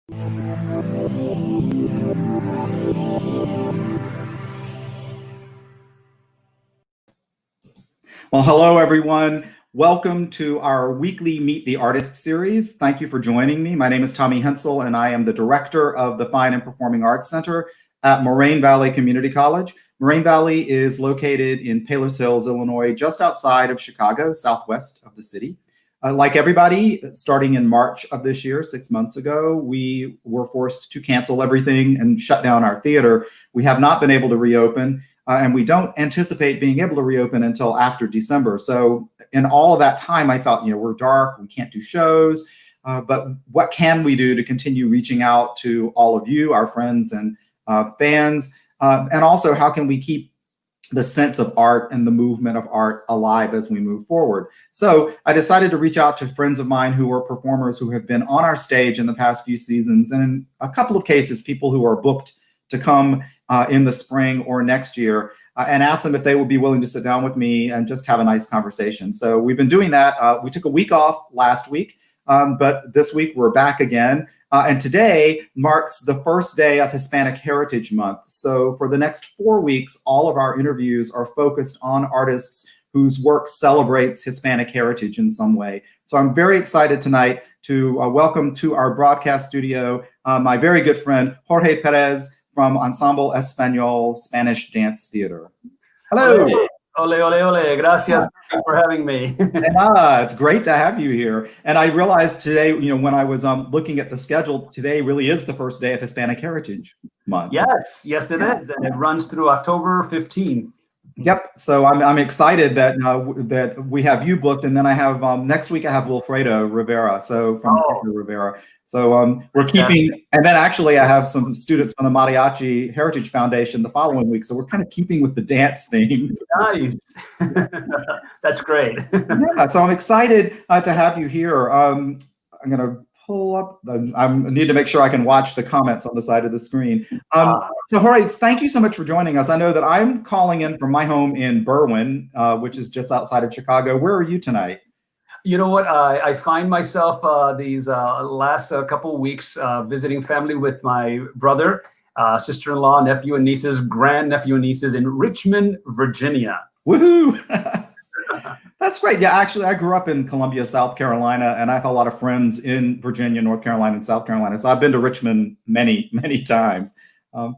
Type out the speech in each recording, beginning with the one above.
Well, hello, everyone. Welcome to our weekly Meet the Artist series. Thank you for joining me. My name is Tommy Hensel, and I am the director of the Fine and Performing Arts Center at Moraine Valley Community College. Moraine Valley is located in Palos Hills, Illinois, just outside of Chicago, southwest of the city. Like everybody, starting in March of this year, 6 months ago, we were forced to cancel everything and shut down our theater. We have not been able to reopen. And we don't anticipate being able to reopen until after December. So in all of that time, I thought, we're dark, we can't do shows, but what can we do to continue reaching out to all of you, our friends and fans? And also, how can we keep the sense of art and the movement of art alive as we move forward? So I decided to reach out to friends of mine who are performers who have been on our stage in the past few seasons, and in a couple of cases, people who are booked to come in the spring or next year, and ask them if they would be willing to sit down with me and just have a nice conversation. So we've been doing that. We took a week off last week, but this week we're back again. And today marks the first day of Hispanic Heritage Month. So for the next 4 weeks, all of our interviews are focused on artists whose work celebrates Hispanic heritage in some way. So I'm very excited tonight to welcome to our broadcast studio my very good friend, Jorge Pérez, from Ensemble Español Spanish Dance Theater. Hello. Ole, ole, ole. Gracias for having me. It's great to have you here. And I realized today, when I was looking at the schedule, today really is the first day of Hispanic Heritage Month. Yes, it is. And it runs through October 15. Yep. So I'm excited that that we have you booked, and then I have next week I have Wilfredo Rivera. So from Rivera. So we're keeping, and then actually I have some students from the Mariachi Heritage Foundation the following week. So we're kind of keeping with the dance theme. Nice. That's great. Yeah. So I'm excited to have you here. I'm going to pull up. I need to make sure I can watch the comments on the side of the screen. So Jorge, thank you so much for joining us. I know that I'm calling in from my home in Berwyn, which is just outside of Chicago. Where are you tonight? You know what? I find myself these last couple of weeks visiting family with my brother, sister-in-law, nephew and nieces, grandnephew and nieces in Richmond, Virginia. Woohoo! That's great. Yeah, actually, I grew up in Columbia, South Carolina, and I have a lot of friends in Virginia, North Carolina, and South Carolina. So I've been to Richmond many, many times.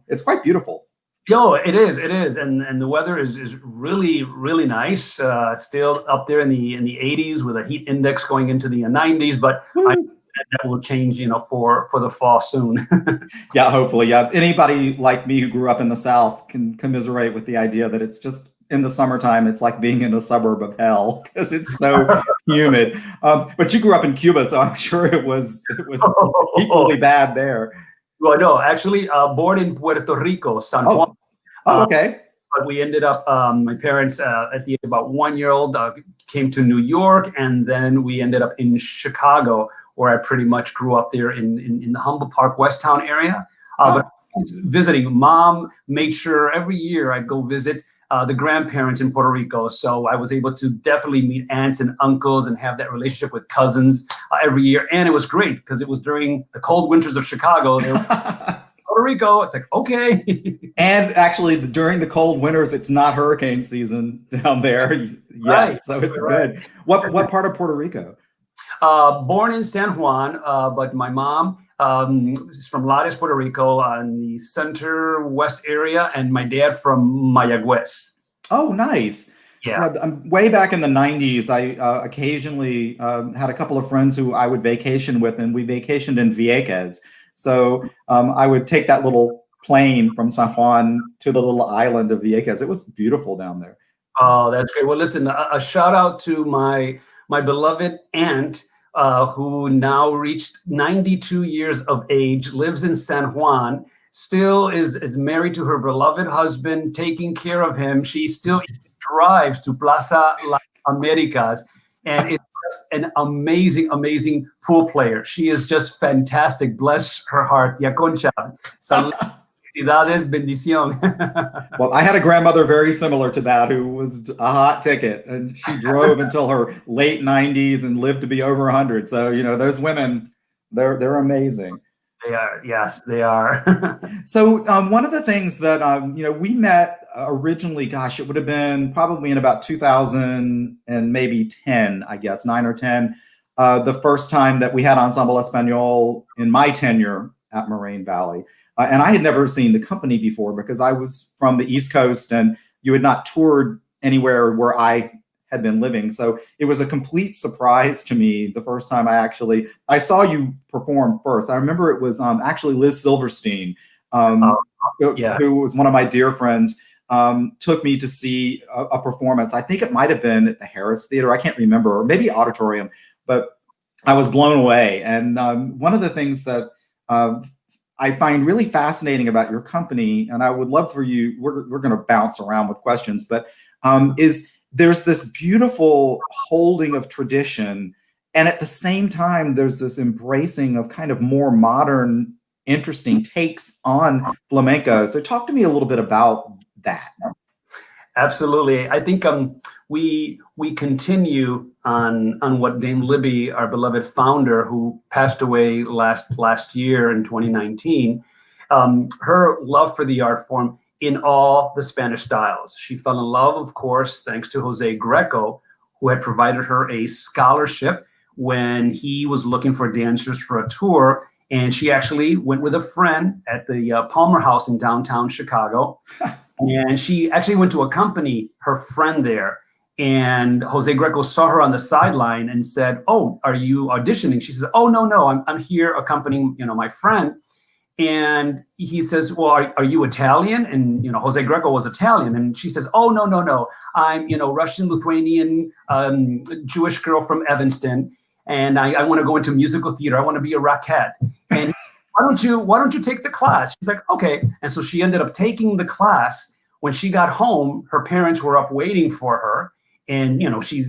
It's quite beautiful. Yo, it is, and the weather is really, really nice. Still up there in the 80s with a heat index going into the 90s, but I know that will change, for the fall soon. Yeah, hopefully. Yeah, anybody like me who grew up in the South can commiserate with the idea that it's just in the summertime, it's like being in a suburb of hell because it's so humid. But you grew up in Cuba, so I'm sure it was equally bad there. Well, no, actually, born in Puerto Rico, San Juan. Okay. But we ended up, my parents, at the age of about 1 year old, came to New York, and then we ended up in Chicago, where I pretty much grew up there in the Humboldt Park, Westtown area. But visiting, mom made sure every year I'd go visit the grandparents in Puerto Rico. So I was able to definitely meet aunts and uncles and have that relationship with cousins every year. And it was great because it was during the cold winters of Chicago. They were Puerto Rico. It's like, okay. And actually, during the cold winters, it's not hurricane season down there yet. Right. So it's good. What part of Puerto Rico? Born in San Juan, but my mom is from Lares, Puerto Rico, in the center west area, and my dad from Mayagüez. Oh, nice. Yeah. Way back in the 90s, I occasionally had a couple of friends who I would vacation with, and we vacationed in Vieques. So I would take that little plane from San Juan to the little island of Vieques. It was beautiful down there. Oh, that's great. Well, listen, a shout out to my beloved aunt, who now reached 92 years of age, lives in San Juan, still is married to her beloved husband, taking care of him. She still drives to Plaza Las Americas, and is just an amazing pool player. She is just fantastic. Bless her heart. Tia Concha. Felicidades, bendición. Well, I had a grandmother very similar to that who was a hot ticket, and she drove until her late 90s and lived to be over 100. So, those women, they're amazing. They are. Yes, they are. So one of the things that we met originally, gosh, it would have been probably in about 2000 and maybe 10, I guess, 9 or 10. The first time that we had Ensemble Español in my tenure at Moraine Valley. And I had never seen the company before because I was from the East Coast and you had not toured anywhere where I had been living. So it was a complete surprise to me the first time I saw you perform first. I remember it was actually Liz Silverstein, who was one of my dear friends, took me to see a performance. I think it might have been at the Harris Theater. I can't remember, or maybe Auditorium, but I was blown away. And one of the things that I find really fascinating about your company, and I would love for you, we're going to bounce around with questions, but is there's this beautiful holding of tradition. And at the same time, there's this embracing of kind of more modern, interesting takes on flamenco. So talk to me a little bit about that. Absolutely. I think we continue on what Dame Libby, our beloved founder, who passed away last year in 2019, her love for the art form in all the Spanish styles. She fell in love, of course, thanks to Jose Greco, who had provided her a scholarship when he was looking for dancers for a tour. And she actually went with a friend at the Palmer House in downtown Chicago. And she actually went to accompany her friend there. And Jose Greco saw her on the sideline and said, "Oh, are you auditioning?" She says, "Oh, no, I'm here accompanying, my friend." And he says, "Well, are you Italian?" And, Jose Greco was Italian. And she says, "Oh, no. I'm, Russian, Lithuanian, Jewish girl from Evanston. And I want to go into musical theater. I want to be a Rockette. And why don't you take the class?" She's like, "Okay." And so she ended up taking the class. When she got home, her parents were up waiting for her. And, she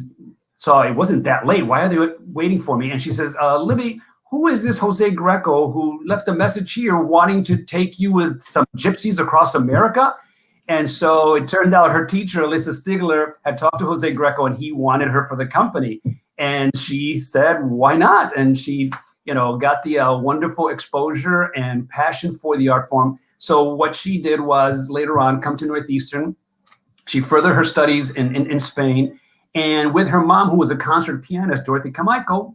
saw it wasn't that late. "Why are they waiting for me?" And she says, "Libby, who is this Jose Greco who left a message here wanting to take you with some gypsies across America?" And so it turned out her teacher, Alyssa Stigler, had talked to Jose Greco and he wanted her for the company. And she said, "Why not?" And she, got the wonderful exposure and passion for the art form. So what she did was later on come to Northeastern. She furthered her studies in Spain. And with her mom, who was a concert pianist, Dorothy Komaiko,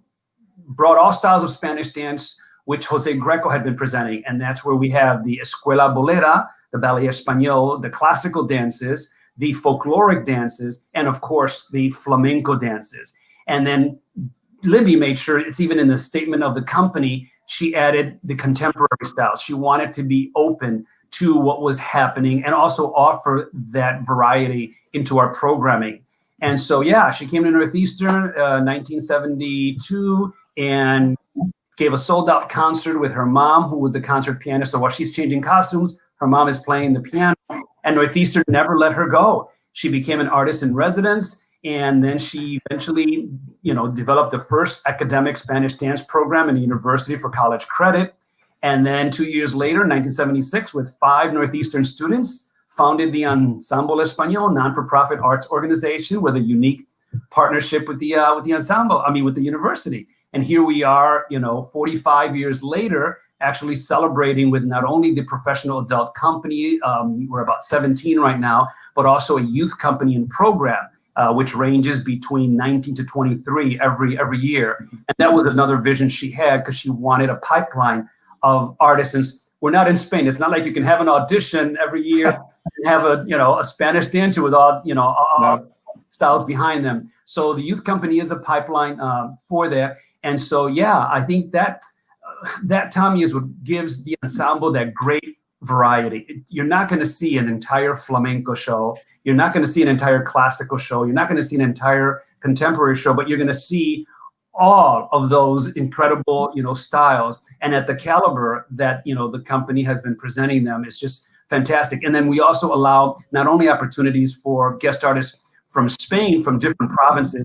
brought all styles of Spanish dance, which Jose Greco had been presenting. And that's where we have the Escuela Bolera, the Ballet Español, the classical dances, the folkloric dances, and of course, the flamenco dances. And then Libby made sure it's even in the statement of the company, she added the contemporary styles. She wanted to be open to what was happening and also offer that variety into our programming. And so, she came to Northeastern 1972 and gave a sold-out concert with her mom, who was the concert pianist. So while she's changing costumes, her mom is playing the piano, and Northeastern never let her go. She became an artist in residence, and then she eventually, developed the first academic Spanish dance program in the university for college credit. And then 2 years later, 1976, with 5 Northeastern students, founded the Ensemble Español, non-for-profit arts organization with a unique partnership with the ensemble, with the university. And here we are, 45 years later, actually celebrating with not only the professional adult company, we're about 17 right now, but also a youth company and program, which ranges between 19 to 23 every year. And that was another vision she had because she wanted a pipeline of artists. We're not in Spain. It's not like you can have an audition every year and have a Spanish dancer with all styles behind them. So the youth company is a pipeline for that. And so, I think that Tommy is what gives the ensemble that great variety. You're not going to see an entire flamenco show. You're not going to see an entire classical show. You're not going to see an entire contemporary show, but you're going to see all of those incredible, styles. And at the caliber that, the company has been presenting them is just fantastic. And then we also allow not only opportunities for guest artists from Spain, from different provinces.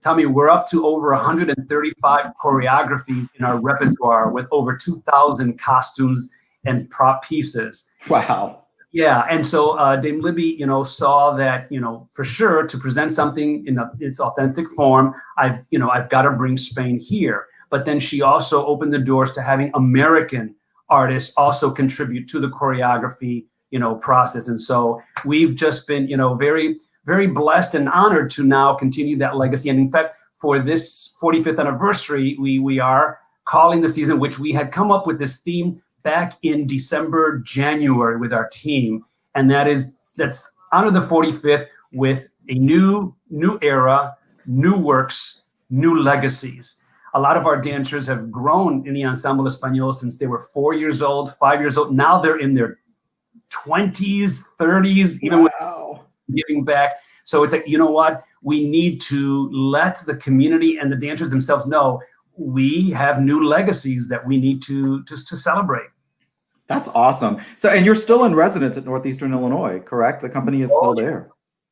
Tommy, we're up to over 135 choreographies in our repertoire with over 2,000 costumes and prop pieces. Wow. Yeah, and so Dame Libby, saw that, for sure to present something in its authentic form, I've got to bring Spain here. but then she also opened the doors to having American artists also contribute to the choreography, process. And so we've just been, very, very blessed and honored to now continue that legacy. And in fact, for this 45th anniversary, we are calling the season, which we had come up with this theme back in December, January with our team. And that's honor the 45th with a new era, new works, new legacies. A lot of our dancers have grown in the Ensemble Español since they were 4 years old, 5 years old. Now they're in their 20s, 30s, even with giving back. So it's like, you know what? We need to let the community and the dancers themselves know we have new legacies that we need to celebrate. That's awesome. So, and you're still in residence at Northeastern Illinois, correct? The company is still there.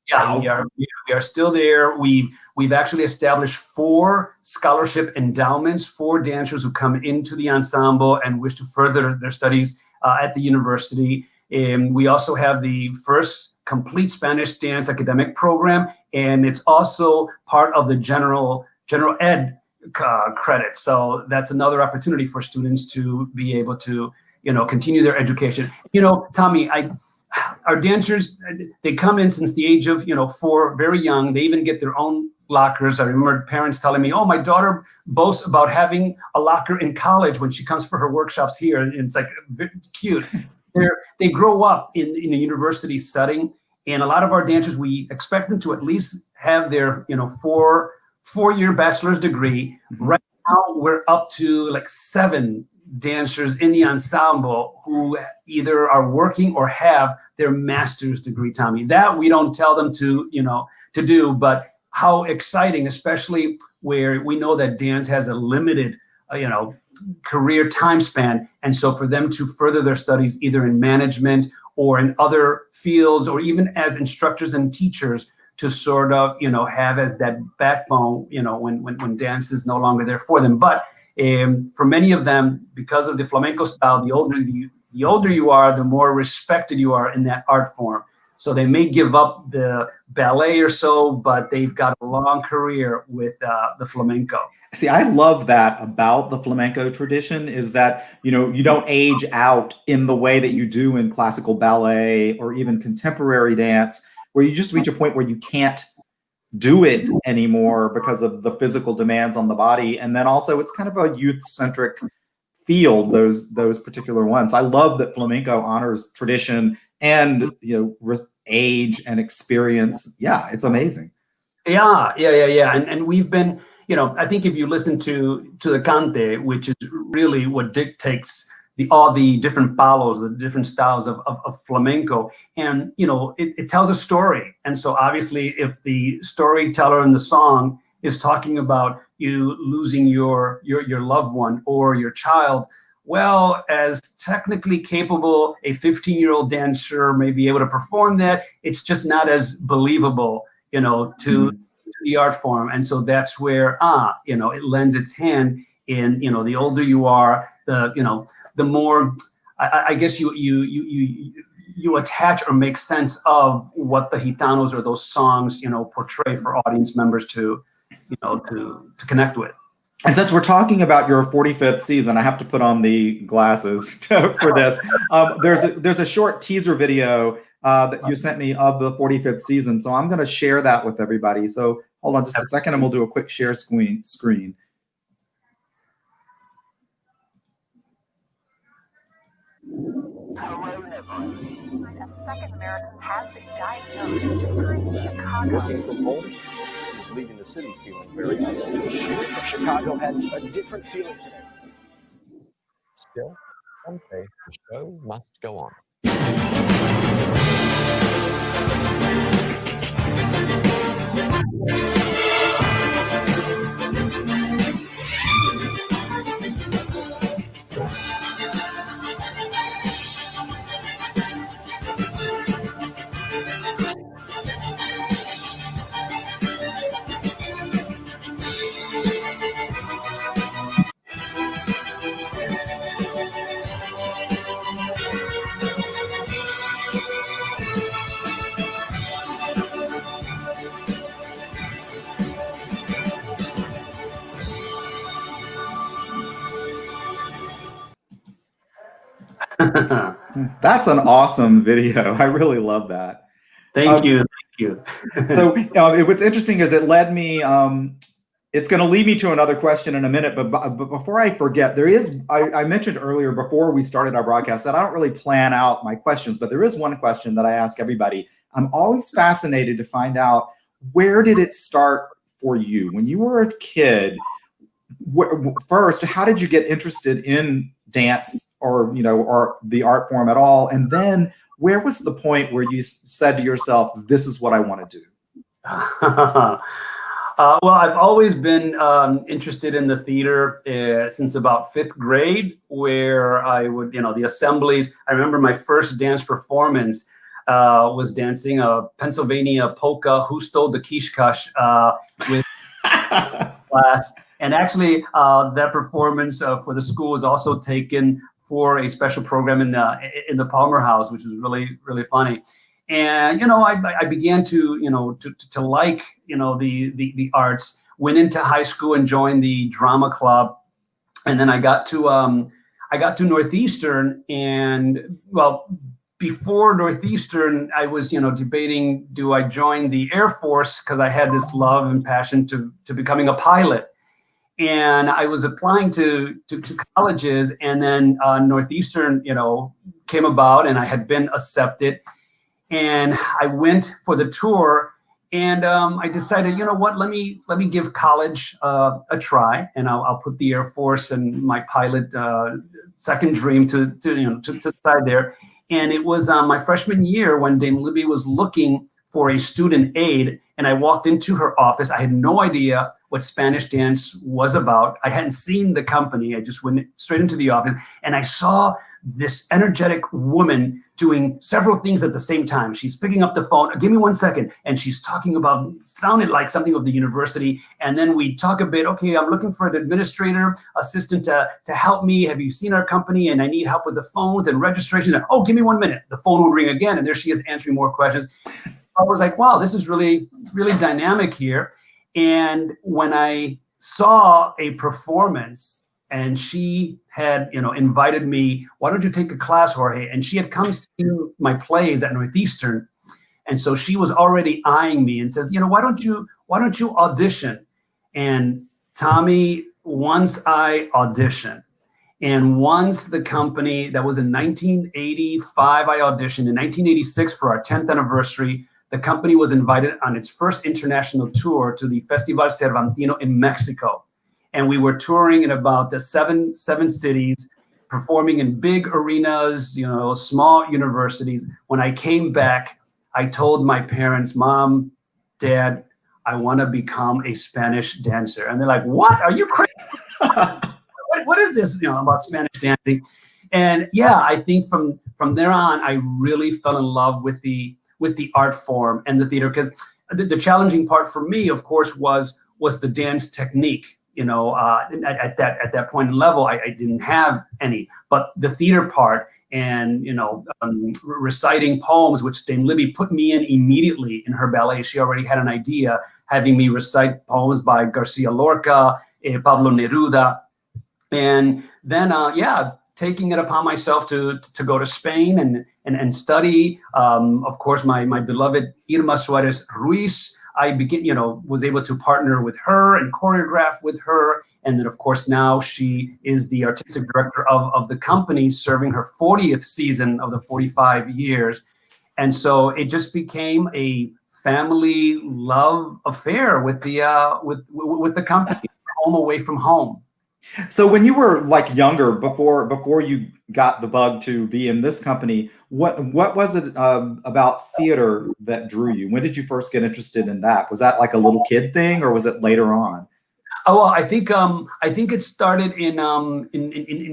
Yeah, we are still there. We've actually established 4 scholarship endowments for dancers who come into the ensemble and wish to further their studies at the university. And we also have the first complete Spanish dance academic program, and it's also part of the general ed credit. So that's another opportunity for students to be able to, continue their education. Tommy, our dancers, they come in since the age of, 4, very young. They even get their own lockers. I remember parents telling me, oh, my daughter boasts about having a locker in college when she comes for her workshops here. And it's like cute. They grow up in a university setting. And a lot of our dancers, we expect them to at least have their, 4-year bachelor's degree. Right now, we're up to like 7 dancers in the ensemble who either are working or have their master's degree, Tommy. That we don't tell them to do, but how exciting, especially where we know that dance has a limited, career time span. And so for them to further their studies either in management or in other fields, or even as instructors and teachers, to sort of, have as that backbone, when dance is no longer there for them. But for many of them, because of the flamenco style, the older you are, the more respected you are in that art form. So they may give up the ballet or so, but they've got a long career with the flamenco. See, I love that about the flamenco tradition is that, you don't age out in the way that you do in classical ballet or even contemporary dance, where you just reach a point where you can't do it anymore because of the physical demands on the body. And then also it's kind of a youth-centric field, those particular ones. I love that flamenco honors tradition and, age and experience. Yeah, it's amazing. Yeah. And we've been, I think if you listen to the cante, which is really what dictates all the different palos, the different styles of flamenco, and it tells a story. And so obviously, if the storyteller in the song is talking about you losing your loved one or your child, well, as technically capable a 15-year-old dancer may be able to perform that, it's just not as believable, to the art form. And so that's where it lends its hand in, the older you are, the more I guess you attach or make sense of what the Gitanos or those songs, portray for audience members to connect with. And since we're talking about your 45th season, I have to put on the glasses for this. There's a short teaser video that you sent me of the 45th season. So I'm going to share that with everybody. So hold on just a second and we'll do a quick share screen. Hello, everyone. A second American has been diagnosed in Chicago. Working from home is leaving the city feeling very unsafe. The streets of Chicago had a different feeling today. Still, one day the show must go on. That's an awesome video. I really love that. Thank you. Thank you. So what's interesting is it led me, it's going to lead me to another question in a minute, but before I forget, I mentioned earlier before we started our broadcast that I don't really plan out my questions, but there is one question that I ask everybody. I'm always fascinated to find out, where did it start for you? When you were a kid, first, how did you get interested in dance or the art form at all? And then where was the point where you said to yourself, this is what I want to do? Well, I've always been interested in the theater since about 5th grade, where I would, the assemblies. I remember my first dance performance was dancing a Pennsylvania polka, Who Stole the Kishkash, with class. And actually, that performance for the school was also taken for a special program in the Palmer House, which was really, really funny. And I began to to like the arts. Went into high school and joined the drama club, and then I got to Northeastern. And well, before Northeastern, I was debating, do I join the Air Force, because I had this love and passion to becoming a pilot. And I was applying to colleges, and then Northeastern came about, and I had been accepted. And I went for the tour, and I decided, what, let me give college a try, and I'll put the Air Force and my pilot second dream to the side there. And it was my freshman year when Dame Libby was looking for a student aide, and I walked into her office. I had no idea what Spanish dance was about. I hadn't seen the company. I just went straight into the office, and I saw this energetic woman doing several things at the same time. She's picking up the phone, give me 1 second, and she's talking about, sounded like something of the university. And then we talk a bit, okay, I'm looking for an administrator assistant to help me. Have you seen our company? And I need help with the phones and registration. And, oh, give me 1 minute. The phone would ring again, and there she is answering more questions. I was like, wow, this is really, really dynamic here. And when I saw a performance, and she had, invited me, why don't you take a class, Jorge? And she had come see my plays at Northeastern. And so she was already eyeing me and says, why don't you audition? And Tommy, once I auditioned, and once the company, that was in 1985, I auditioned. In 1986, for our 10th anniversary, the company was invited on its first international tour to the Festival Cervantino in Mexico. And we were touring in about seven cities, performing in big arenas, small universities. When I came back, I told my parents, Mom, Dad, I want to become a Spanish dancer. And they're like, what? Are you crazy? What is this, about Spanish dancing? And yeah, I think from there on, I really fell in love with the art form and the theater, because the challenging part for me, of course, was the dance technique. At that point in level, I didn't have any, but the theater part and, reciting poems, which Dame Libby put me in immediately in her ballet. She already had an idea, having me recite poems by Garcia Lorca, Pablo Neruda. And then, taking it upon myself to go to Spain and study. Of course, my beloved Irma Suarez Ruiz, I was able to partner with her and choreograph with her. And then, of course, now she is the artistic director of the company, serving her 40th season of the 45 years. And so it just became a family love affair with the company, home away from home. So when you were younger, before you got the bug to be in this company, what was it about theater that drew you? When did you first get interested in that? Was that like a little kid thing, or was it later on? Oh, well, I think it started in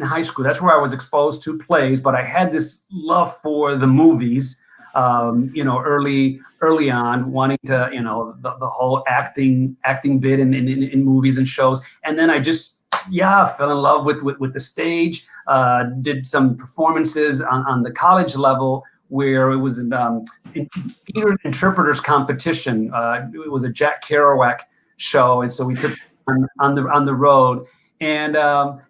high school. That's where I was exposed to plays, but I had this love for the movies, early on, wanting to, the whole acting bit in movies and shows. And then I just, fell in love with the stage, did some performances on the college level where it was in theater interpreters competition. It was a Jack Kerouac show. And so we took on the road. And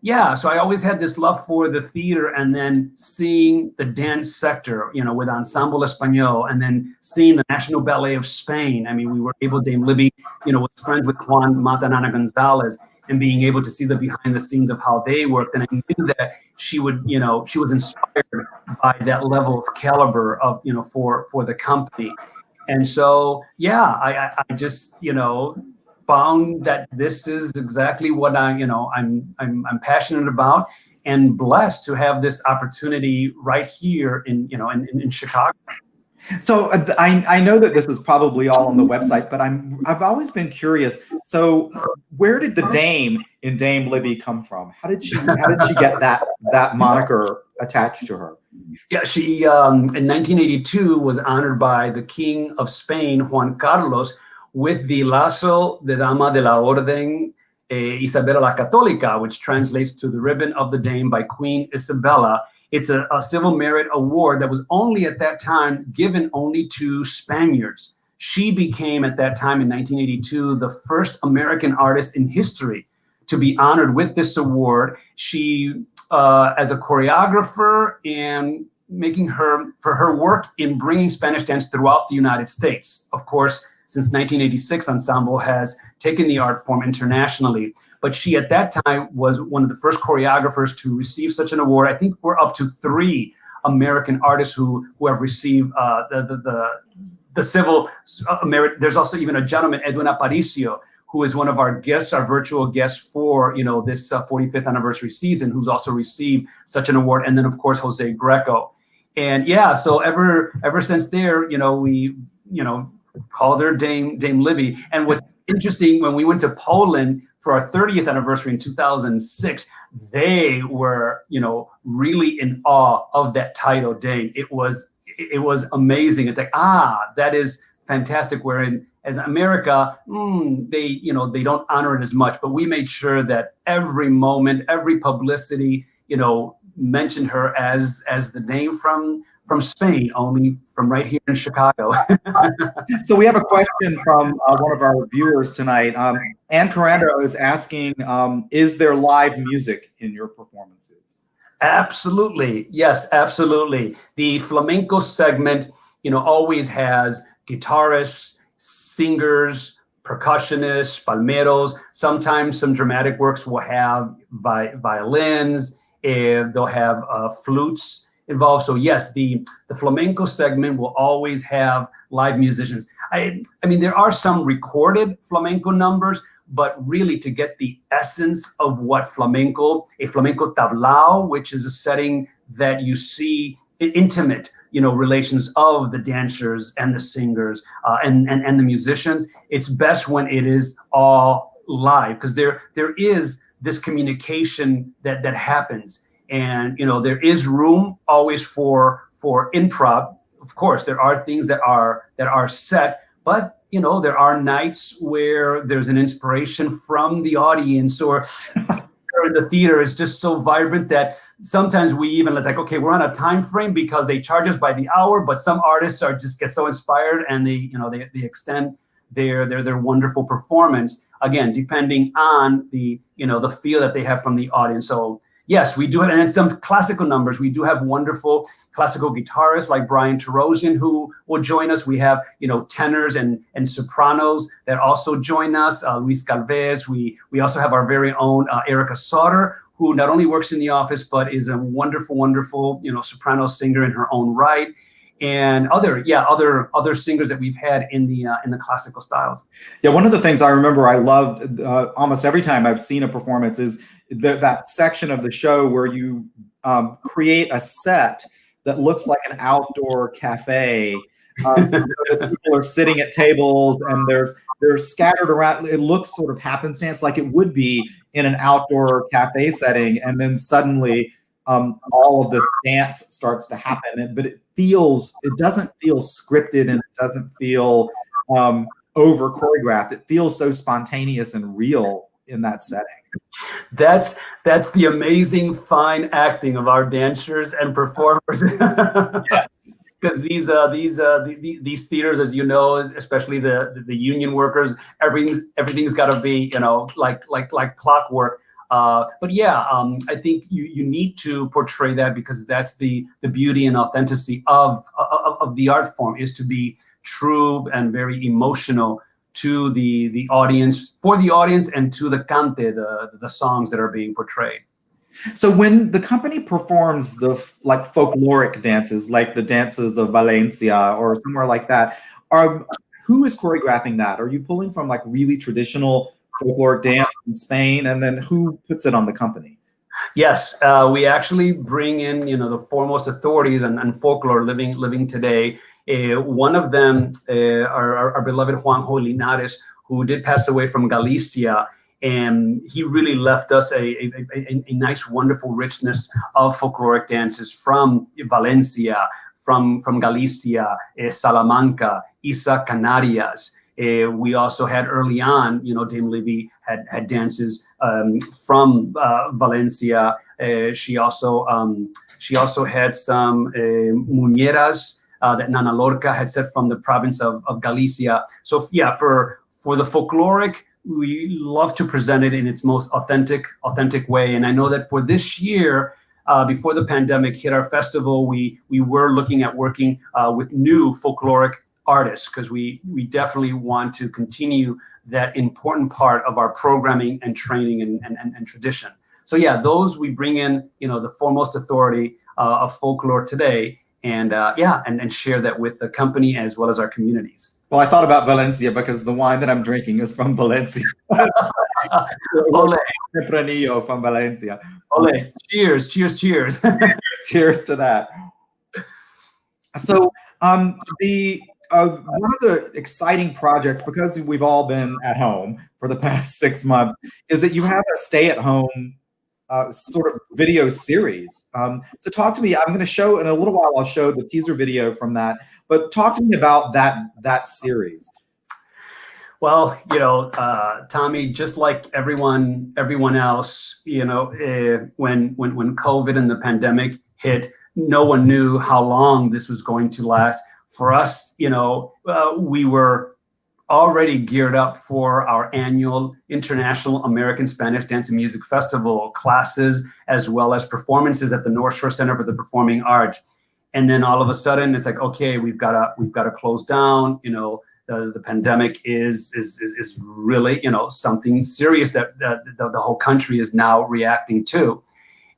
yeah, so I always had this love for the theater, and then seeing the dance sector, you know, with Ensemble Español, and then seeing the National Ballet of Spain. I mean, we were able, Dame Libby, you know, was friends with Juan Matanana González, and being able to see the behind the scenes of how they worked. And I knew that she would, you know, she was inspired by that level of caliber of, you know, for the company. And so, yeah, I just, you know, found that this is exactly what I'm passionate about, and blessed to have this opportunity right here in Chicago. So I know that this is probably all on the website, but I've always been curious. So where did the Dame in Dame Libby come from? How did she get that moniker attached to her? Yeah, she in 1982 was honored by the King of Spain, Juan Carlos, with the Lazo de Dama de la Orden Isabella la Católica, which translates to the Ribbon of the Dame by Queen Isabella. It's a civil merit award that was only at that time given only to Spaniards. She became, at that time in 1982, the first American artist in history to be honored with this award. She, as a choreographer, and making for her work in bringing Spanish dance throughout the United States. Of course, since 1986, Ensemble has taken the art form internationally. But she, at that time, was one of the first choreographers to receive such an award. I think we're up to 3 American artists who have received the civil merit. There's also even a gentleman, Edwin Aparicio, who is one of our guests, our virtual guests for this 45th anniversary season, who's also received such an award. And then, of course, Jose Greco. And yeah, so ever since there, we called her Dame Libby. And what's interesting, when we went to Poland for our 30th anniversary in 2006, they were, really in awe of that title, Dame. It was amazing. It's like, that is fantastic. Wherein, as America, they don't honor it as much, but we made sure that every moment, every publicity, mentioned her as the Dame from Spain, only from right here in Chicago. So we have a question from one of our viewers tonight. Ann Carando is asking, is there live music in your performances? Absolutely. Yes, absolutely. The flamenco segment, always has guitarists, singers, percussionists, palmeros. Sometimes some dramatic works will have violins, and they'll have flutes involved. So yes, the flamenco segment will always have live musicians. I mean, there are some recorded flamenco numbers, but really to get the essence of what a flamenco tablao, which is a setting that you see intimate, relations of the dancers and the singers and the musicians. It's best when it is all live, because there is this communication that happens. And, there is room always for improv. Of course, there are things that are set, but, there are nights where there's an inspiration from the audience, or in the theater is just so vibrant that sometimes we even, it's like, okay, we're on a time frame because they charge us by the hour, but some artists get so inspired, and they extend their wonderful performance, again, depending on the feel that they have from the audience. So yes, we do it. And in some classical numbers, we do have wonderful classical guitarists like Brian Tarosian, who will join us. We have, tenors and sopranos that also join us, Luis Calvez. We also have our very own Erica Sauter, who not only works in the office, but is a wonderful, wonderful, soprano singer in her own right. And other singers that we've had in the classical styles. Yeah, one of the things I remember I loved almost every time I've seen a performance is that section of the show where you create a set that looks like an outdoor cafe. The people are sitting at tables and they're scattered around. It looks sort of happenstance, like it would be in an outdoor cafe setting, and then suddenly all of this dance starts to happen. But it doesn't feel scripted, and it doesn't feel over choreographed. It feels so spontaneous and real in that setting. That's the amazing fine acting of our dancers and performers. Yes. Because these theaters, as you know, especially the union workers, everything's got to be like clockwork. But yeah, I think you need to portray that, because that's the beauty and authenticity of the art form, is to be true and very emotional to the audience, for the audience, and to the cante, the songs that are being portrayed. So when the company performs the like folkloric dances, like the dances of Valencia or somewhere like that, who is choreographing that? Are you pulling from like really traditional folkloric dance in Spain, and then who puts it on the company? Yes, we actually bring in, the foremost authorities and folklore living today. One of them, our beloved Juanjo Linares, who did pass away from Galicia, and he really left us a nice, wonderful richness of folkloric dances from Valencia, from Galicia, Salamanca, Isa Canarias. We also had early on, Dame Libby had dances from Valencia. She also had some muñeras that Nana Lorca had set from the province of Galicia. So yeah, for the folkloric, we love to present it in its most authentic way. And I know that for this year, before the pandemic hit our festival, we were looking at working with new folkloric artists, because we definitely want to continue that important part of our programming and training and tradition. So yeah, those we bring in, the foremost authority of folklore today, and and share that with the company as well as our communities. Well, I thought about Valencia because the wine that I'm drinking is from Valencia. Ole. Tempranillo from Valencia. Ole. Cheers, cheers, cheers. Cheers to that. So one of the exciting projects, because we've all been at home for the past 6 months, is that you have a stay-at-home sort of video series. So talk to me. I'm going to show in a little while. I'll show the teaser video from that. But talk to me about that series. Well, Tommy, just like everyone else, when COVID and the pandemic hit, no one knew how long this was going to last. For us, we were already geared up for our annual International American Spanish Dance and Music Festival classes, as well as performances at the North Shore Center for the Performing Arts. And then all of a sudden, it's like, okay, we've got to close down. The pandemic is really, something serious that the whole country is now reacting to.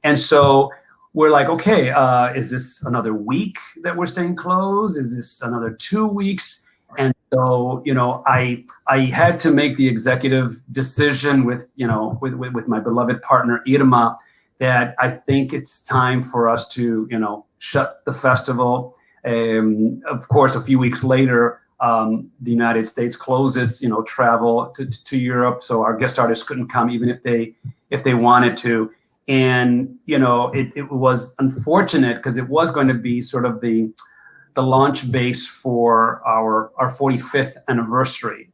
And so we're like, okay, is this another week that we're staying closed? Is this another 2 weeks? And so, I had to make the executive decision with my beloved partner, Irma, that I think it's time for us to, shut the festival. Of course, a few weeks later, the United States closes, travel to Europe. So our guest artists couldn't come, even if they wanted to. And, it was unfortunate, because it was going to be sort of the launch base for our 45th anniversary.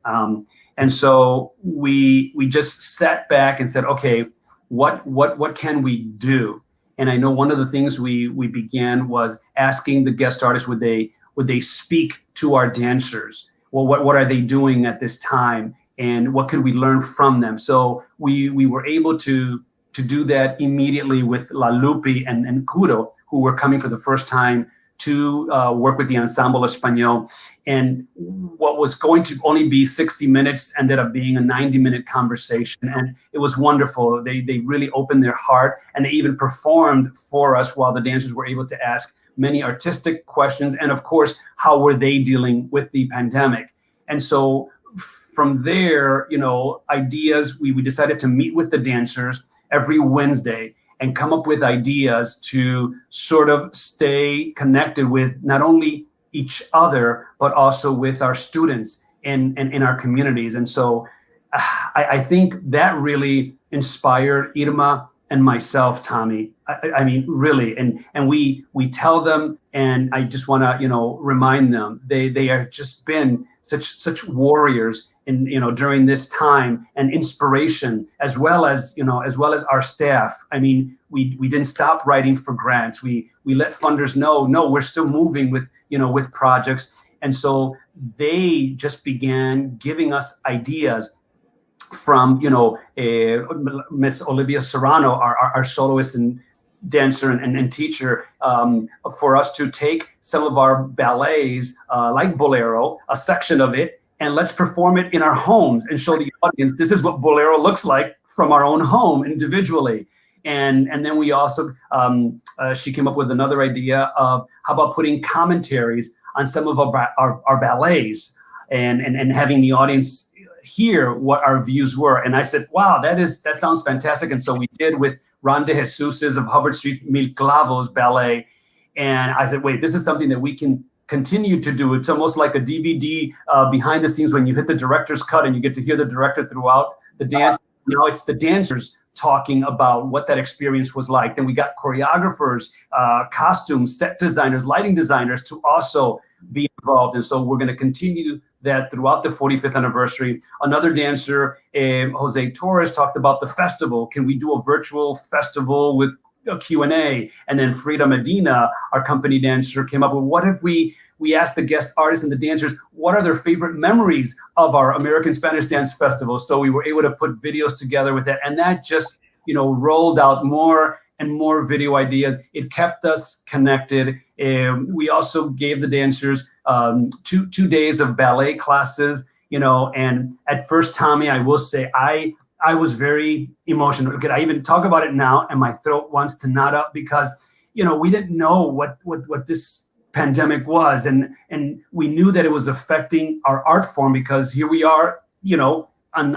And so we just sat back and said, okay, what can we do? And I know one of the things we began was asking the guest artists, would they speak to our dancers? Well, what are they doing at this time? And what could we learn from them? So we were able to do that immediately with La Lupi and Kuro, who were coming for the first time to work with the Ensemble Español. And what was going to only be 60 minutes ended up being a 90-minute conversation. And it was wonderful. They really opened their heart, and they even performed for us while the dancers were able to ask many artistic questions. And of course, how were they dealing with the pandemic? And so from there, ideas, we decided to meet with the dancers every Wednesday and come up with ideas to sort of stay connected with not only each other, but also with our students in our communities. And so I think that really inspired Irma and myself, Tommy. I mean, really, and we tell them, and I just want to, remind them, they are just been such warriors in, during this time, and inspiration, as well as our staff. I mean, we didn't stop writing for grants. We let funders know, no, we're still moving with projects. And so they just began giving us ideas. from, Miss Olivia Serrano, our soloist and dancer and teacher, for us to take some of our ballets, like Bolero, a section of it, and let's perform it in our homes and show the audience this is what Bolero looks like from our own home individually. And then we also, she came up with another idea of how about putting commentaries on some of our ballets and having the audience hear what our views were. And I said, wow, that sounds fantastic. And so we did with Ron De Jesus's of Hubbard Street Mil Clavos ballet. And I said, wait, this is something that we can continue to do. It's almost like a DVD behind the scenes when you hit the director's cut and you get to hear the director throughout the dance. Now it's the dancers talking about what that experience was like. Then we got choreographers, costumes, set designers, lighting designers to also be involved. And so we're going to continue that throughout the 45th anniversary. Another dancer, Jose Torres, talked about the festival. Can we do a virtual festival with a Q&A? And then Frida Medina, our company dancer, came up with, what if we asked the guest artists and the dancers, what are their favorite memories of our American Spanish Dance Festival? So we were able to put videos together with that. And that just, rolled out more and more video ideas. It kept us connected. We also gave the dancers 2 days of ballet classes, and at first, Tommy, I will say, I was very emotional. Could I even talk about it now? And my throat wants to knot up because, we didn't know what this pandemic was. And we knew that it was affecting our art form because here we are, on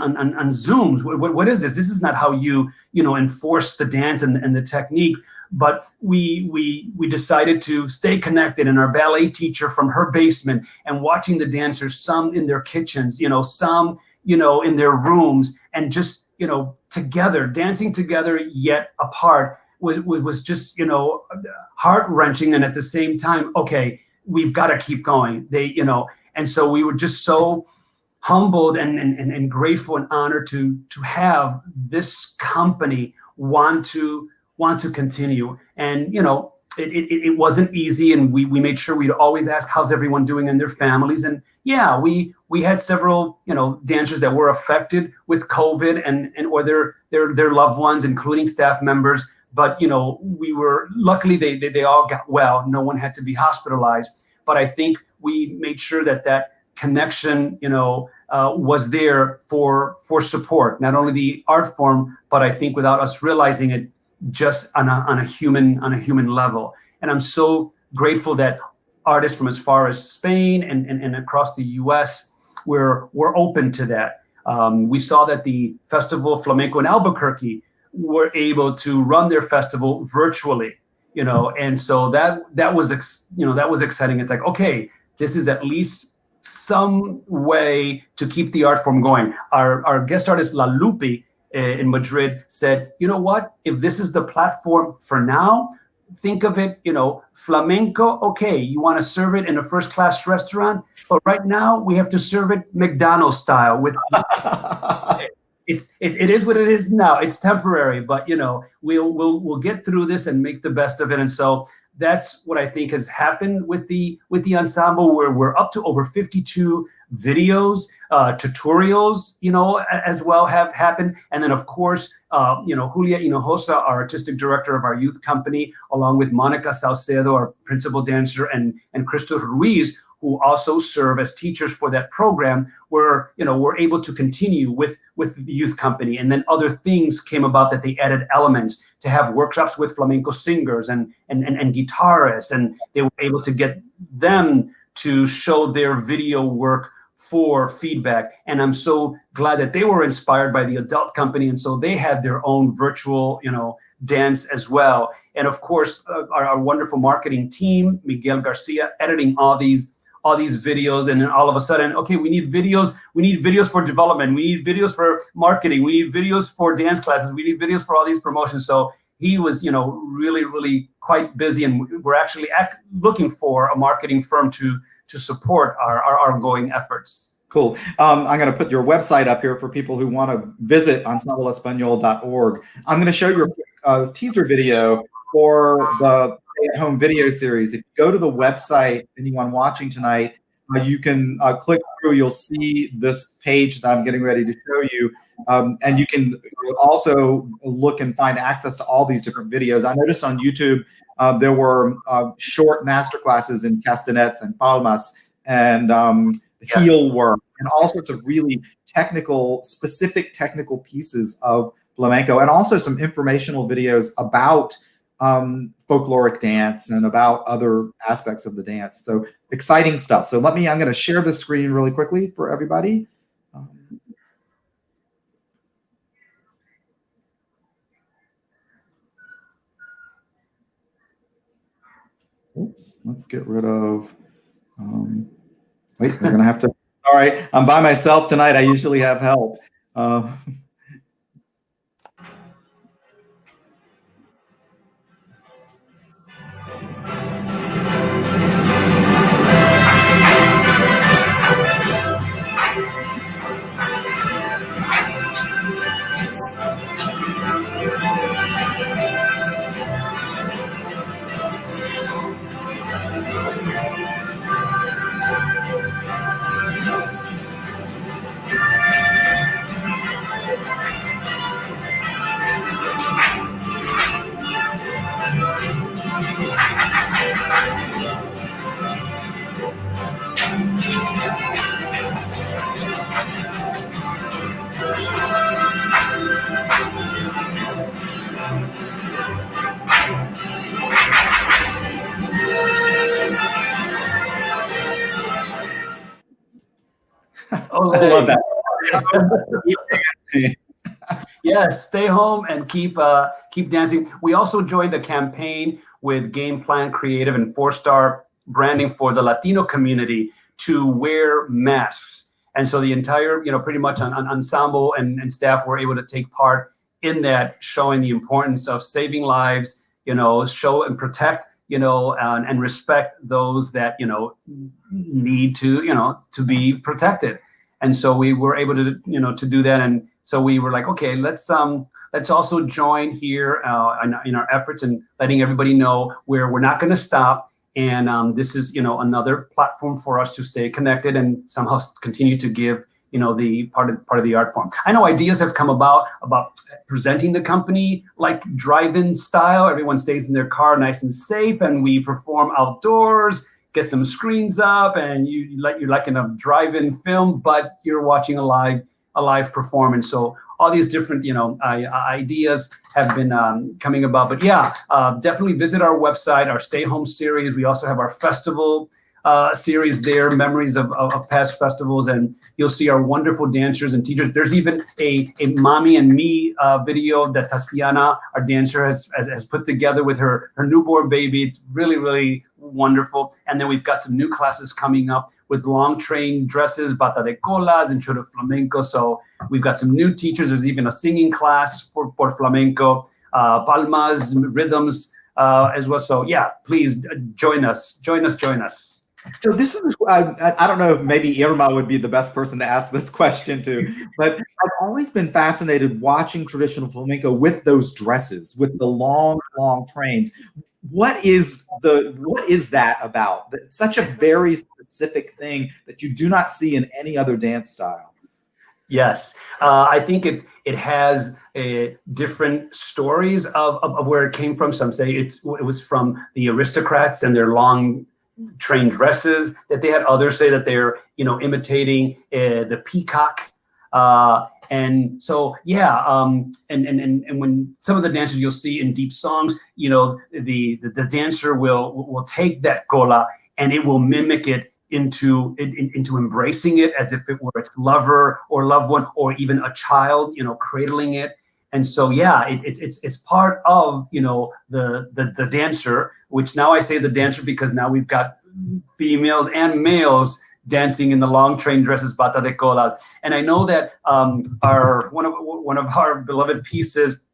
Zooms. What is this? This is not how you enforce the dance and the technique. But we decided to stay connected, and our ballet teacher from her basement and watching the dancers, some in their kitchens, some in their rooms, and just together, dancing together yet apart was just heart-wrenching. And at the same time, okay, we've got to keep going. And so we were just so humbled and grateful and honored to have this company want to continue. And it wasn't easy, and we made sure we'd always ask, how's everyone doing and their families? And yeah, we had several dancers that were affected with COVID and or their loved ones, including staff members. But we were luckily they all got well. No one had to be hospitalized. But I think we made sure that connection was there for support, not only the art form, but I think without us realizing it, just on a human level. And I'm so grateful that artists from as far as Spain and across the US were open to that. We saw that the Festival of Flamenco in Albuquerque were able to run their festival virtually, and so that was exciting. It's like, okay, this is at least some way to keep the art form going. Our guest artist La Lupi in Madrid said, you know what, if this is the platform for now, think of it, flamenco, okay, you want to serve it in a first-class restaurant, but right now we have to serve it McDonald's style with it is what it is now. It's temporary, but we'll get through this and make the best of it. And so that's what I think has happened with the ensemble, where we're up to over 52 videos, tutorials, as well have happened. And then of course, Julia Hinojosa, our artistic director of our youth company, along with Monica Salcedo, our principal dancer, and Crystal Ruiz, who also serve as teachers for that program, were able to continue with the youth company. And then other things came about that they added elements to have workshops with flamenco singers and guitarists, and they were able to get them to show their video work for feedback. And I'm so glad that they were inspired by the adult company, and so they had their own virtual, dance as well. And of course, our wonderful marketing team, Miguel Garcia, editing all these videos. And then all of a sudden, okay, we need videos for development, we need videos for marketing, we need videos for dance classes, we need videos for all these promotions. So he was, really, really quite busy, and we're actually looking for a marketing firm to support our ongoing efforts. Cool. I'm going to put your website up here for people who want to visit ensembleespanol.org. I'm going to show you a teaser video for the stay-at-home video series. If you go to the website, anyone watching tonight, you can click through. You'll see this page that I'm getting ready to show you. And you can also look and find access to all these different videos. I noticed on YouTube there were short masterclasses in castanets and palmas and heel work and all sorts of really technical, specific technical pieces of flamenco, and also some informational videos about folkloric dance and about other aspects of the dance. So exciting stuff. So I'm going to share the screen really quickly for everybody. Oops, let's get rid of, wait, we're gonna have to, sorry, I'm by myself tonight. I usually have help. Oh, I love that. Yes, stay home and keep dancing. We also joined a campaign with Game Plan Creative and 4-Star Branding for the Latino community to wear masks. And so the entire, pretty much on Ensemble and staff were able to take part in that, showing the importance of saving lives, show and protect, and respect those that, need to, to be protected. And so we were able to, to do that. And so we were like, okay, let's also join here in our efforts and letting everybody know where we're not going to stop. And this is, another platform for us to stay connected and somehow continue to give, the part of the art form. I know ideas have come about presenting the company like drive-in style. Everyone stays in their car nice and safe, and we perform outdoors. Get some screens up, and you're like in a drive-in film, but you're watching a live performance. So all these different, ideas have been coming about. But yeah, definitely visit our website, our Stay Home series. We also have our festival series there, memories of past festivals, and you'll see our wonderful dancers and teachers. There's even a Mommy and Me video that Tatiana, our dancer, has put together with her newborn baby. It's really, really wonderful. And then we've got some new classes coming up with long train dresses, bata de colas, and choro flamenco. So we've got some new teachers. There's even a singing class for flamenco, palmas, rhythms as well. So yeah, please join us. So this is, I don't know if maybe Irma would be the best person to ask this question to, but I've always been fascinated watching traditional flamenco with those dresses, with the long trains. What is that about? It's such a very specific thing that you do not see in any other dance style. Yes, I think it has different stories of where it came from. Some say it was from the aristocrats and their long train dresses that they had. Others say that they're imitating the peacock. And so, yeah, and when some of the dances you'll see in deep songs, the dancer will take that cola and it will mimic it into embracing it as if it were its lover or loved one, or even a child, cradling it. And so, yeah, it's part of the dancer, which now I say the dancer because now we've got females and males dancing in the long train dresses, bata de colas. And I know that one of our beloved pieces,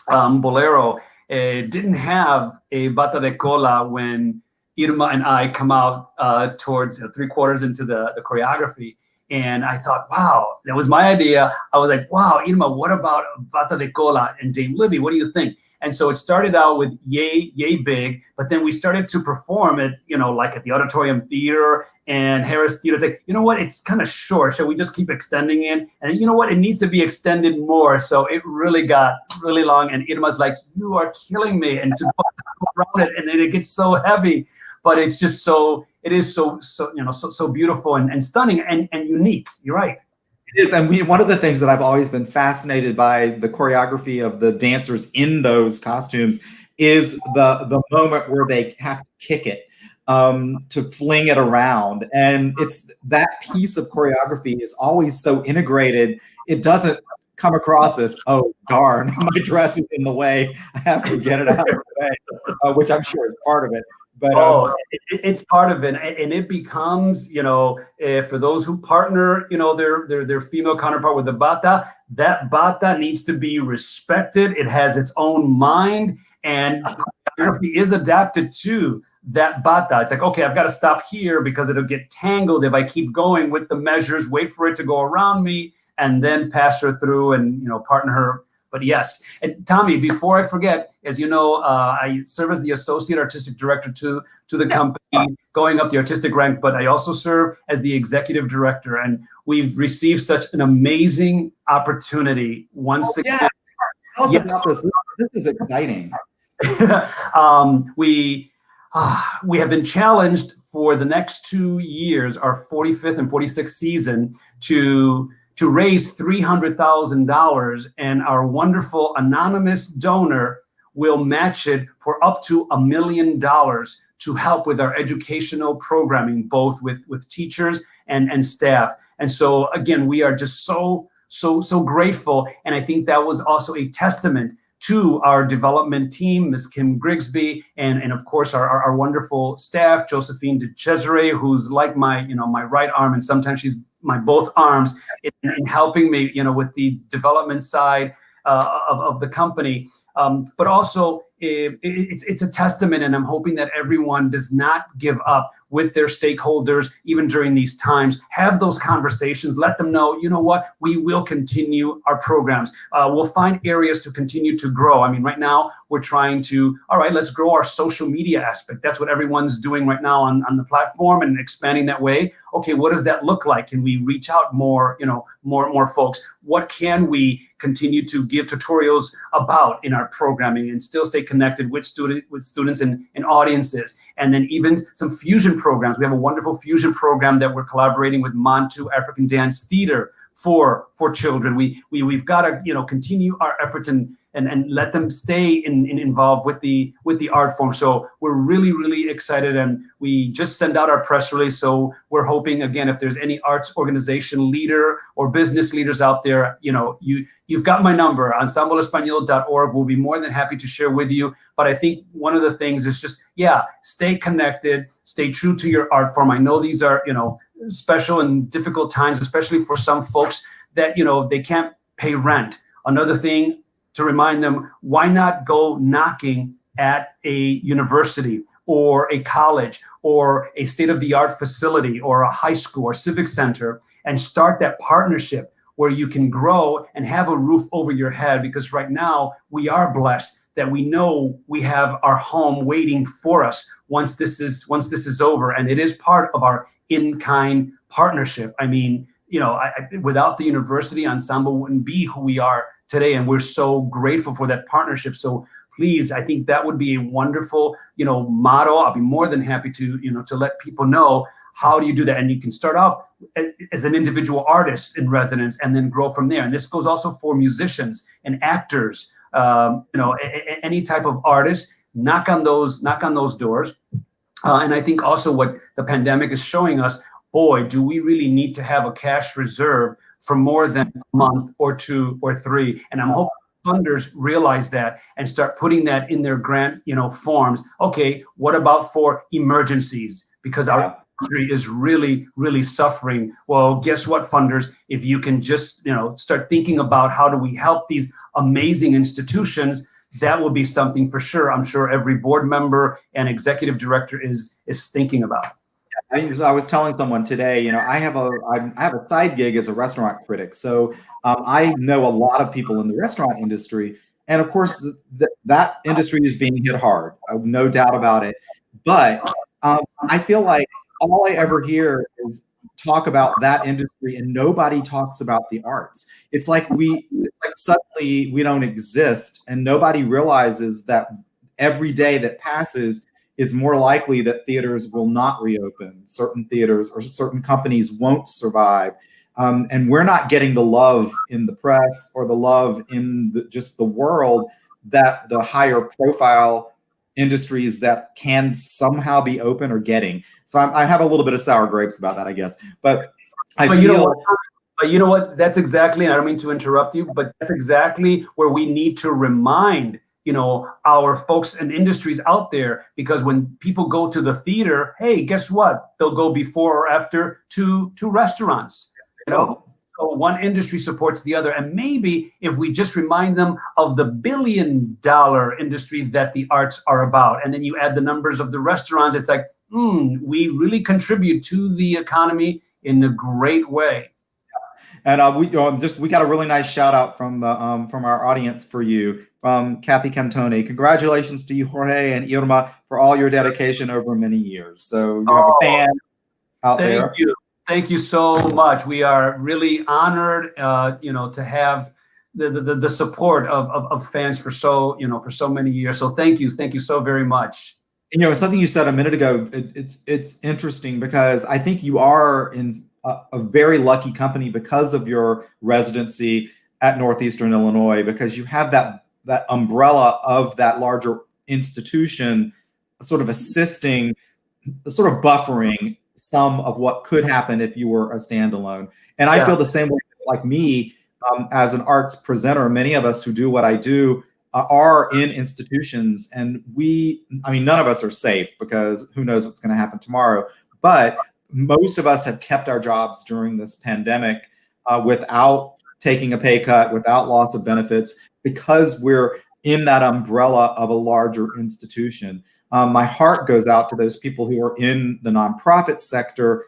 Bolero, didn't have a bata de cola when Irma and I come out towards 3/4 into the choreography. And I thought, wow, that was my idea. I was like, wow, Irma, what about Bata de Cola and Dame Libby? What do you think? And so it started out with yay big, but then we started to perform it, like at the Auditorium Theater and Harris Theater. It's like, you know what? It's kind of short. Shall we just keep extending it? And you know what? It needs to be extended more. So it really got really long. And Irma's like, you are killing me. And to go around it, and then it gets so heavy. But it's just so beautiful and stunning and unique. You're right. It is, and one of the things that I've always been fascinated by the choreography of the dancers in those costumes is the moment where they have to kick it, to fling it around, and it's that piece of choreography is always so integrated. It doesn't come across as, oh darn, my dress is in the way, I have to get it out of the way, which I'm sure is part of it. But it's part of it, and it becomes, for those who partner, their female counterpart with the bata, that bata needs to be respected. It has its own mind, and choreography is adapted to that bata. It's like, okay, I've got to stop here because it'll get tangled if I keep going with the measures, wait for it to go around me, and then pass her through and, partner her. But yes, and Tommy, before I forget, as you know, I serve as the associate artistic director to the company, going up the artistic rank, but I also serve as the executive director. And we've received such an amazing opportunity once again. Tell us about this. This is exciting. We have been challenged for the next 2 years, our 45th and 46th season, to raise $300,000, and our wonderful anonymous donor will match it for up to $1 million to help with our educational programming, both with teachers and staff. And so again, we are just so grateful. And I think that was also a testament to our development team, Ms. Kim Grigsby, and of course our wonderful staff, Josephine de Cesare, who's like my right arm, and sometimes she's my both arms in helping me, with the development side of the company. But also it's a testament, and I'm hoping that everyone does not give up with their stakeholders, even during these times. Have those conversations, let them know, you know what, we will continue our programs. We'll find areas to continue to grow. I mean, right now we're trying to, all right, let's grow our social media aspect. That's what everyone's doing right now on the platform and expanding that way. Okay, what does that look like? Can we reach out more, more folks? What can we continue to give tutorials about in our programming and still stay connected with students and audiences? And then even some fusion programs. We have a wonderful fusion program that we're collaborating with Montu African Dance Theater for children. We've got to continue our efforts and let them stay involved with the art form. So we're really excited, and we just sent out our press release. So we're hoping, again, if there's any arts organization leader or business leaders out there, you've got my number, ensembleespañol.org. We'll be more than happy to share with you. But I think one of the things is just, stay connected, stay true to your art form. I know these are, special and difficult times, especially for some folks that, they can't pay rent. Another thing to remind them, why not go knocking at a university or a college or a state-of-the-art facility or a high school or civic center and start that partnership where you can grow and have a roof over your head? Because right now we are blessed that we know we have our home waiting for us once this is over, and it is part of our in-kind partnership. I mean, without the university, Ensemble wouldn't be who we are today, and we're so grateful for that partnership. So please, I think that would be a wonderful, motto. I'll be more than happy to, to let people know how do you do that. And you can start off as an individual artist in residence and then grow from there. And this goes also for musicians and actors, any type of artist. Knock on those doors. And I think also what the pandemic is showing us, boy, do we really need to have a cash reserve for more than a month or 2 or 3. And I'm hoping funders realize that and start putting that in their grant, forms. Okay, what about for emergencies? Because our country is really suffering. Well, guess what, funders? If you can just, start thinking about how do we help these amazing institutions, that will be something for sure. I'm sure every board member and executive director is thinking about. I was telling someone today, I have a side gig as a restaurant critic. So I know a lot of people in the restaurant industry. And of course, that industry is being hit hard, no doubt about it. But I feel like all I ever hear is talk about that industry and nobody talks about the arts. It's like suddenly we don't exist and nobody realizes that every day that passes is more likely that theaters will not reopen, certain theaters or certain companies won't survive. And we're not getting the love in the press or the love in just the world that the higher profile industries that can somehow be open are getting. So I have a little bit of sour grapes about that, I guess. But you know what? That's exactly, and I don't mean to interrupt you, but that's exactly where we need to remind our folks and industries out there, because when people go to the theater, hey, guess what? They'll go before or after to restaurants. So one industry supports the other. And maybe if we just remind them of the billion-dollar industry that the arts are about, and then you add the numbers of the restaurants, it's like, we really contribute to the economy in a great way. And we got a really nice shout out from our audience for you, from Kathy Cantone. Congratulations to you, Jorge and Irma, for all your dedication over many years. So you have a fan out there. Thank you so much. We are really honored, to have the support of fans for so many years. So thank you so very much. Something you said a minute ago, it's interesting because I think you are in a very lucky company because of your residency at Northeastern Illinois, because you have that umbrella of that larger institution sort of assisting, sort of buffering some of what could happen if you were a standalone. And I feel the same way, like me, as an arts presenter. Many of us who do what I do are in institutions, and none of us are safe because who knows what's going to happen tomorrow. But most of us have kept our jobs during this pandemic without taking a pay cut, without loss of benefits, because we're in that umbrella of a larger institution. My heart goes out to those people who are in the nonprofit sector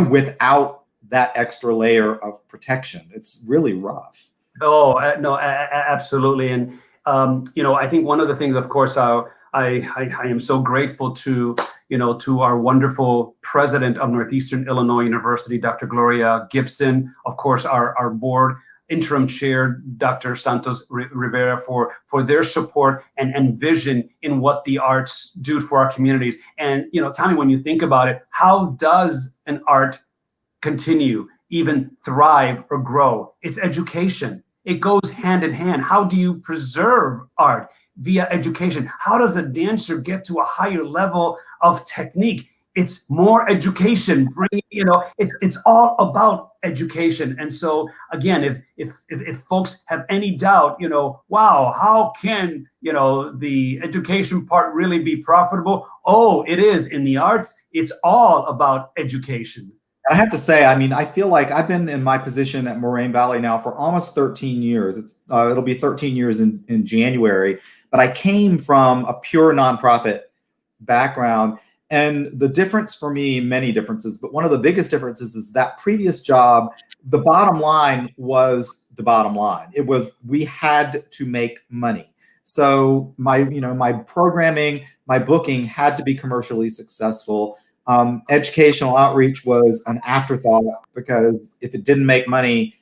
without that extra layer of protection. It's really rough. Oh, no, absolutely. And, I think one of the things, of course, I am so grateful to our wonderful president of Northeastern Illinois University, Dr. Gloria Gibson, of course, our board interim chair, Dr. Santos Rivera, for their support and vision in what the arts do for our communities. And, Tommy, when you think about it, how does an art continue, even thrive or grow? It's education. It goes hand in hand. How do you preserve art? Via education. How does a dancer get to a higher level of technique? It's more education. It's all about education. And so again, if folks have any doubt, wow, how can the education part really be profitable? Oh, it is. In the arts, it's all about education. I have to say, I feel like I've been in my position at Moraine Valley now for almost 13 years. It'll be 13 years in January. But I came from a pure nonprofit background. And the difference for me, many differences, but one of the biggest differences is that previous job, the bottom line was the bottom line. It was, we had to make money. So my programming, my booking had to be commercially successful. Educational outreach was an afterthought because if it didn't make money,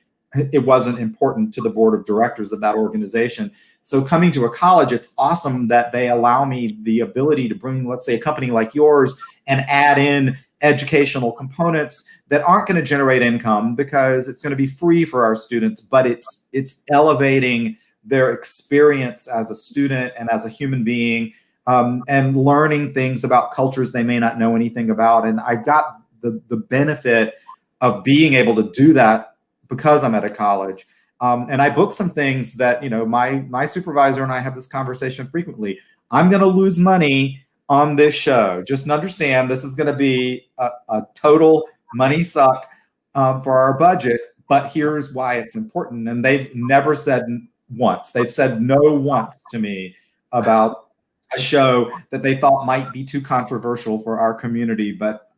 it wasn't important to the board of directors of that organization. So coming to a college, it's awesome that they allow me the ability to bring, let's say, a company like yours and add in educational components that aren't going to generate income because it's going to be free for our students, but it's elevating their experience as a student and as a human being, and learning things about cultures they may not know anything about. And I got the benefit of being able to do that because I'm at a college. And I booked some things that, my supervisor and I have this conversation frequently. I'm going to lose money on this show. Just understand this is going to be a total money suck for our budget, but here's why it's important. And they've never said once. They've said no once to me about a show that they thought might be too controversial for our community. But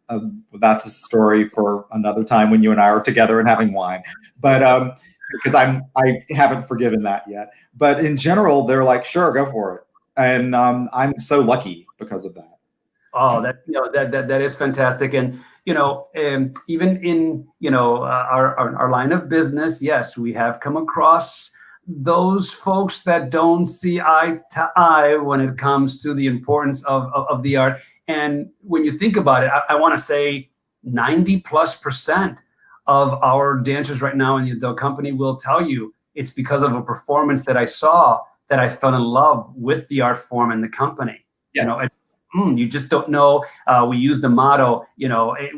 that's a story for another time when you and I are together and having wine. But because I haven't forgiven that yet. But in general, they're like, sure, go for it. And I'm so lucky because of that. Oh, that is fantastic. And even in our line of business, yes, we have come across those folks that don't see eye to eye when it comes to the importance of the art. And when you think about it, I want to say 90+% of our dancers right now in the adult company will tell you it's because of a performance that I saw that I fell in love with the art form and the company. Yes. You just don't know. We use the motto,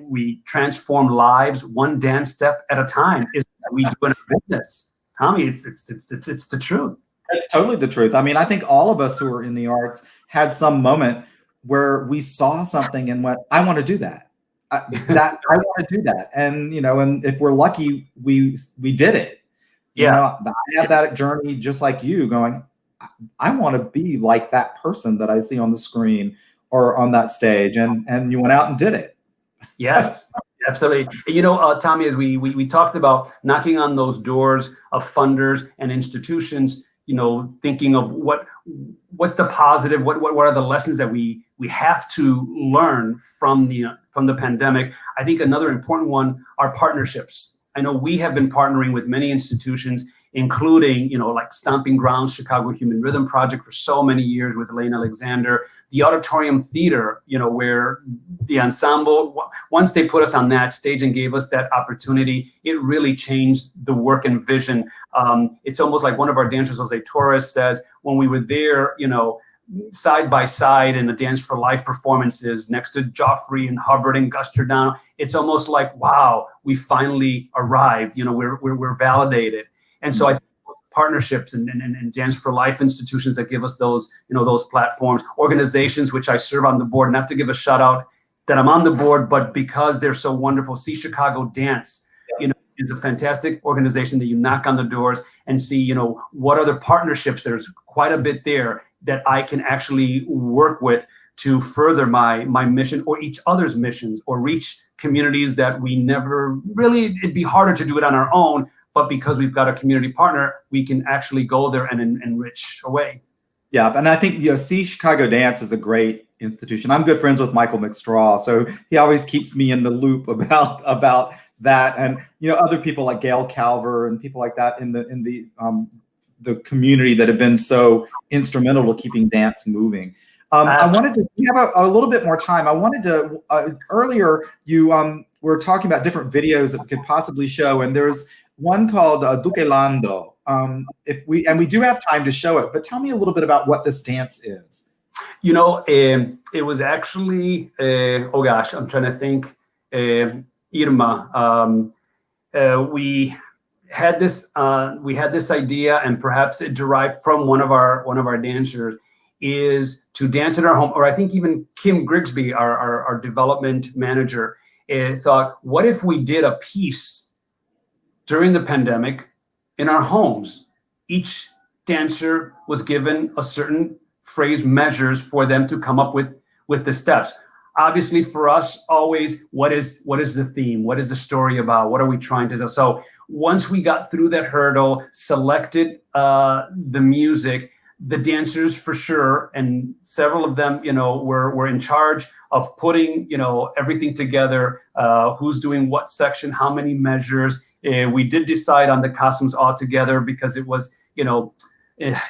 we transform lives one dance step at a time. Is what we do in our business. Tommy, it's the truth. It's totally the truth. I mean, I think all of us who are in the arts had some moment where we saw something and went, I want to do that. I want to do that. And, and if we're lucky, we did it. Yeah. I had that journey just like you going, I want to be like that person that I see on the screen or on that stage. And you went out and did it. Yes. Absolutely. Tommy, as we talked about knocking on those doors of funders and institutions, thinking of what's the positive, what are the lessons that we have to learn from the pandemic. I think another important one are partnerships. I know we have been partnering with many institutions, including, like Stomping Grounds, Chicago Human Rhythm Project for so many years with Elaine Alexander, the Auditorium Theater, where the Ensemble, once they put us on that stage and gave us that opportunity, it really changed the work and vision. It's almost like one of our dancers, Jose Torres, says, when we were there, side by side in the Dance for Life performances next to Joffrey and Hubbard and Gus Giordano, it's almost like, wow, we finally arrived. We're validated. And so I think partnerships and Dance for Life institutions that give us those, those platforms, organizations which I serve on the board, not to give a shout out that I'm on the board, but because they're so wonderful. See Chicago Dance, is a fantastic organization that you knock on the doors and see, what other partnerships, there's quite a bit there that I can actually work with to further my mission or each other's missions or reach communities that we never really, it'd be harder to do it on our own, but because we've got a community partner, we can actually go there and enrich away. Yeah, and I think See Chicago Dance is a great institution. I'm good friends with Michael McStraw, so he always keeps me in the loop about that, and other people like Gail Calver and people like that in the community that have been so instrumental to keeping dance moving. I wanted to, we have a little bit more time. I wanted to, earlier you were talking about different videos that we could possibly show, and there's one called Dukelando. We do have time to show it, but tell me a little bit about what this dance is. It was actually, oh gosh, I'm trying to think, Irma. We had this idea, and perhaps it derived from one of our dancers, is to dance in our home, or I think even Kim Grigsby, our development manager, thought, what if we did a piece during the pandemic in our homes? Each dancer was given a certain phrase, measures for them to come up with the steps. Obviously for us, always, what is the theme? What is the story about? What are we trying to do? So once we got through that hurdle, selected the music, the dancers for sure, and several of them, were in charge of putting, everything together, who's doing what section, how many measures. We did decide on the costumes all together because it was,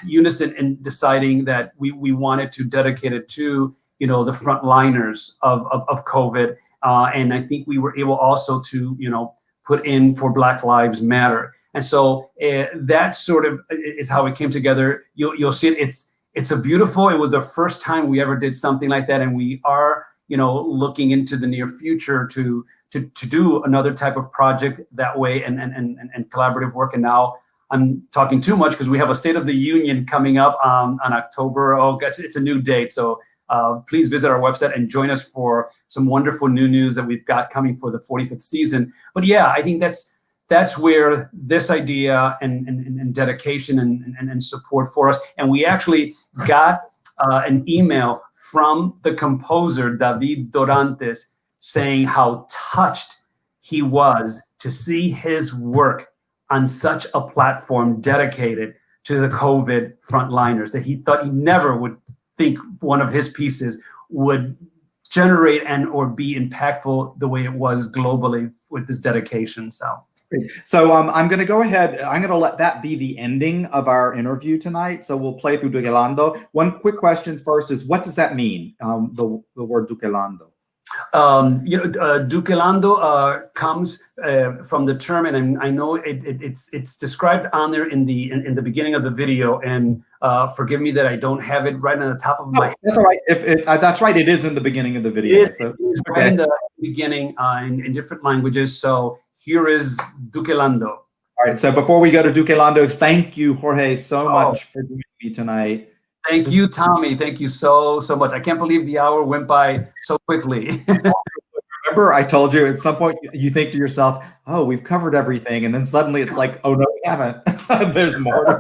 unison in deciding that we wanted to dedicate it to, the frontliners of COVID. And I think we were able also to, put in for Black Lives Matter. And so that sort of is how it came together. You'll see it. It's a beautiful, it was the first time we ever did something like that. And we are, looking into the near future to do another type of project that way and collaborative work. And now I'm talking too much because we have a State of the Union coming up on October. Oh, it's a new date. So please visit our website and join us for some wonderful new news that we've got coming for the 45th season. But yeah, I think that's where this idea and dedication and support for us. And we actually got an email from the composer, David Dorantes, saying how touched he was to see his work on such a platform dedicated to the COVID frontliners, that he thought he never would think one of his pieces would generate and or be impactful the way it was globally with this dedication. So I'm going to go ahead. I'm going to let that be the ending of our interview tonight. So we'll play through Dukelando. One quick question first is, what does that mean, the word Dukelando? Dukelando comes from the term, and I know it's described on there in the beginning of the video. And forgive me that I don't have it right on the top of my head. That's all right. That's right. It is in the beginning of the video. It is right in the beginning in different languages. So here is Dukelando. All right. So before we go to Dukelando, thank you, Jorge, so much for joining me tonight. Thank you, Tommy. Thank you so much. I can't believe the hour went by so quickly. Remember, I told you at some point you think to yourself, "Oh, we've covered everything," and then suddenly it's like, "Oh no, we haven't." There's more.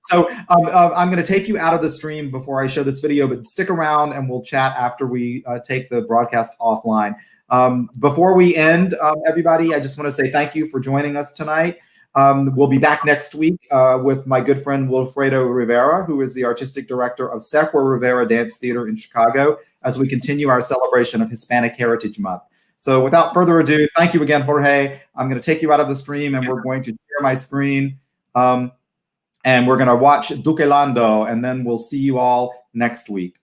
So I'm going to take you out of the stream before I show this video, but stick around and we'll chat after we take the broadcast offline. Before we end, everybody, I just want to say thank you for joining us tonight. We'll be back next week with my good friend Wilfredo Rivera, who is the artistic director of Sergio Rivera Dance Theater in Chicago, as we continue our celebration of Hispanic Heritage Month. So without further ado, thank you again, Jorge. I'm going to take you out of the stream and we're going to share my screen. And we're going to watch Dukelando, and then we'll see you all next week.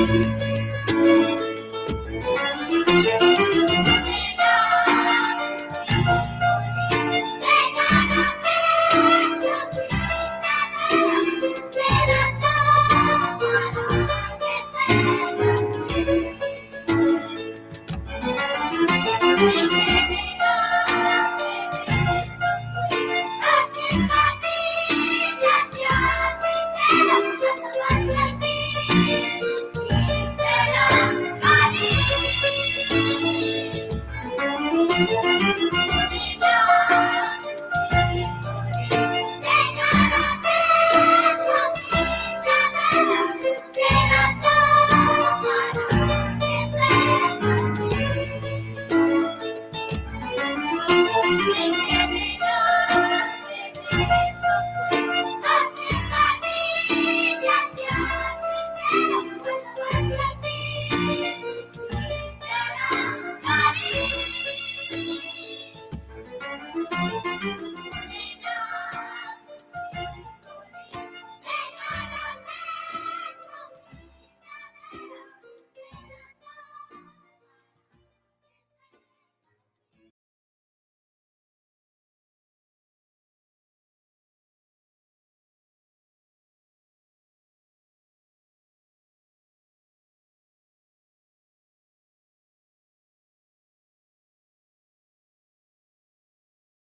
you.